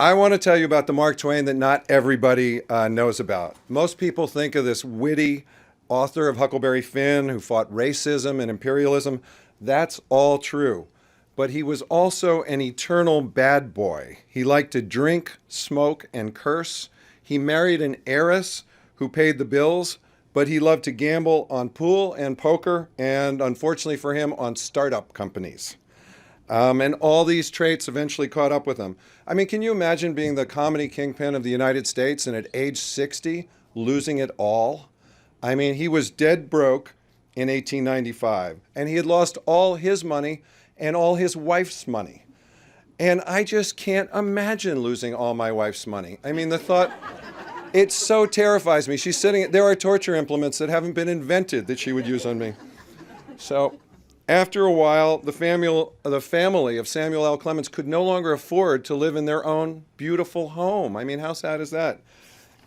I want to tell you about the Mark Twain that not everybody knows about. Most people think of this witty author of Huckleberry Finn who fought racism and imperialism. That's all true. But he was also an eternal bad boy. He liked to drink, smoke, and curse. He married an heiress who paid the bills, but he loved to gamble on pool and poker, and unfortunately for him, on startup companies. And all these traits eventually caught up with him. I mean, can you imagine being the comedy kingpin of the United States and at age 60, losing it all? I mean, he was dead broke in 1895, and he had lost all his money and all his wife's money. And I just can't imagine losing all my wife's money. I mean, the thought, it so terrifies me. She's sitting, there are torture implements that haven't been invented that she would use on me. So after a while, the family of Samuel L. Clemens could no longer afford to live in their own beautiful home. I mean, how sad is that?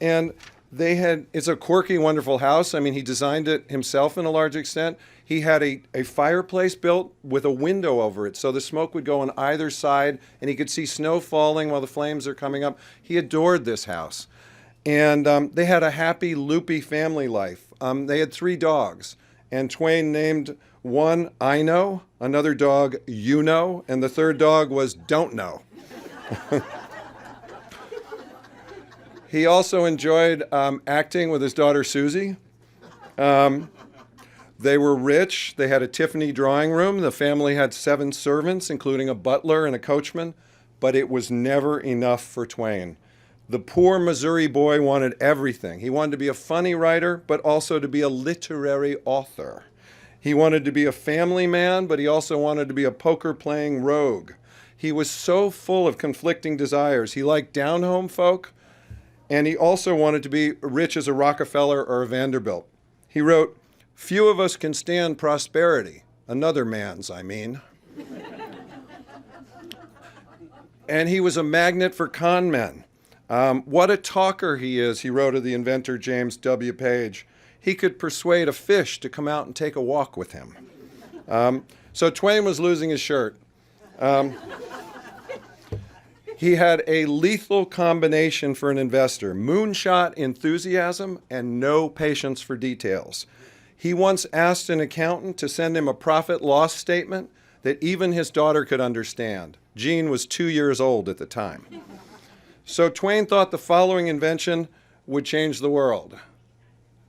And it's a quirky, wonderful house. I mean, he designed it himself in a large extent. He had a fireplace built with a window over it, so the smoke would go on either side, and he could see snow falling while the flames are coming up. He adored this house. And they had a happy, loopy family life. They had 3 dogs, and Twain named one I Know, another dog You Know, and the third dog was Don't Know. He also enjoyed acting with his daughter Susie. They were rich. They had a Tiffany drawing room. The family had 7 servants, including a butler and a coachman, but it was never enough for Twain. The poor Missouri boy wanted everything. He wanted to be a funny writer, but also to be a literary author. He wanted to be a family man, but he also wanted to be a poker-playing rogue. He was so full of conflicting desires. He liked down-home folk, and he also wanted to be rich as a Rockefeller or a Vanderbilt. He wrote, "Few of us can stand prosperity, another man's, I mean." And he was a magnet for con men. What a talker he is, he wrote of the inventor James W. Page. He could persuade a fish to come out and take a walk with him. So Twain was losing his shirt. He had a lethal combination for an investor: moonshot enthusiasm and no patience for details. He once asked an accountant to send him a profit-loss statement that even his daughter could understand. Jean was 2 years old at the time. So Twain thought the following invention would change the world.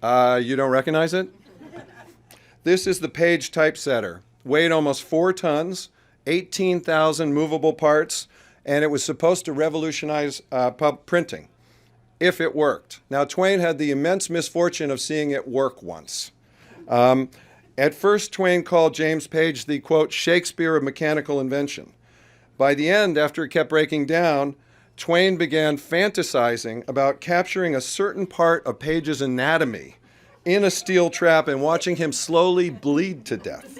You don't recognize it? This is the Page typesetter. Weighed almost 4 tons, 18,000 movable parts, and it was supposed to revolutionize printing, if it worked. Now, Twain had the immense misfortune of seeing it work once. At first, Twain called James Page the, quote, Shakespeare of mechanical invention. By the end, after it kept breaking down, Twain began fantasizing about capturing a certain part of Page's anatomy in a steel trap and watching him slowly bleed to death.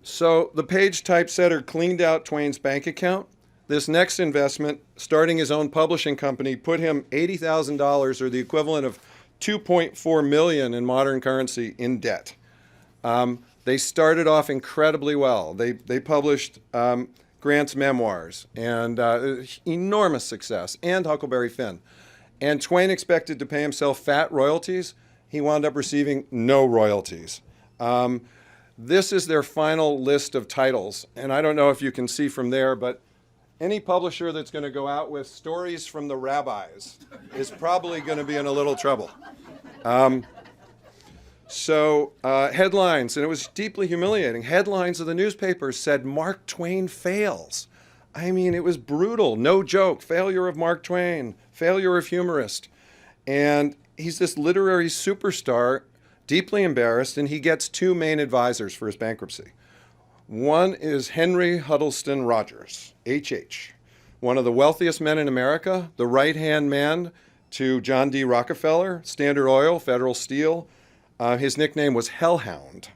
So the Page typesetter cleaned out Twain's bank account. This next investment, starting his own publishing company, put him $80,000, or the equivalent of $2.4 million in modern currency, in debt. They started off incredibly well. They published Grant's memoirs, and enormous success, and Huckleberry Finn. And Twain expected to pay himself fat royalties. He wound up receiving no royalties. This is their final list of titles, and I don't know if you can see from there, but any publisher that's going to go out with Stories from the Rabbis is probably going to be in a little trouble. Headlines, and it was deeply humiliating. Headlines of the newspapers said, "Mark Twain fails." I mean, it was brutal. No joke. Failure of Mark Twain. Failure of humorist. And he's this literary superstar, deeply embarrassed, and he gets 2 main advisors for his bankruptcy. One is Henry Huddleston Rogers, H.H., one of the wealthiest men in America, the right-hand man to John D. Rockefeller, Standard Oil, Federal Steel. His nickname was Hellhound.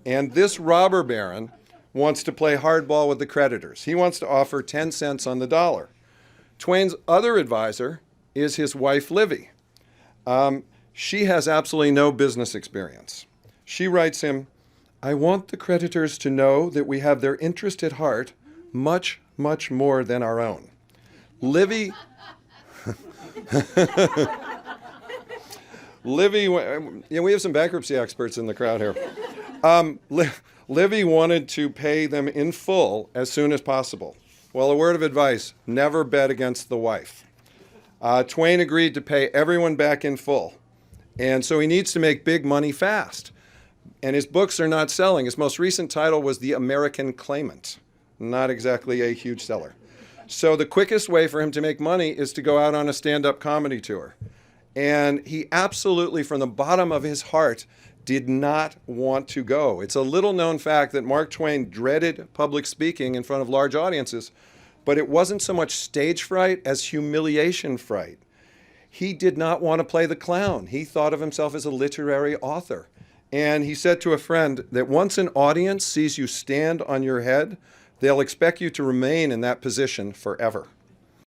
And this robber baron wants to play hardball with the creditors. He wants to offer 10 cents on the dollar. Twain's other advisor is his wife, Livy. She has absolutely no business experience. She writes him, "I want the creditors to know that we have their interest at heart much, much more than our own." Livy, Livy, we have some bankruptcy experts in the crowd here. Livy wanted to pay them in full as soon as possible. Well, a word of advice, never bet against the wife. Twain agreed to pay everyone back in full. And so he needs to make big money fast. And his books are not selling. His most recent title was The American Claimant. Not exactly a huge seller. So the quickest way for him to make money is to go out on a stand-up comedy tour. And he absolutely, from the bottom of his heart, did not want to go. It's a little-known fact that Mark Twain dreaded public speaking in front of large audiences, but it wasn't so much stage fright as humiliation fright. He did not want to play the clown. He thought of himself as a literary author. And he said to a friend that once an audience sees you stand on your head, they'll expect you to remain in that position forever.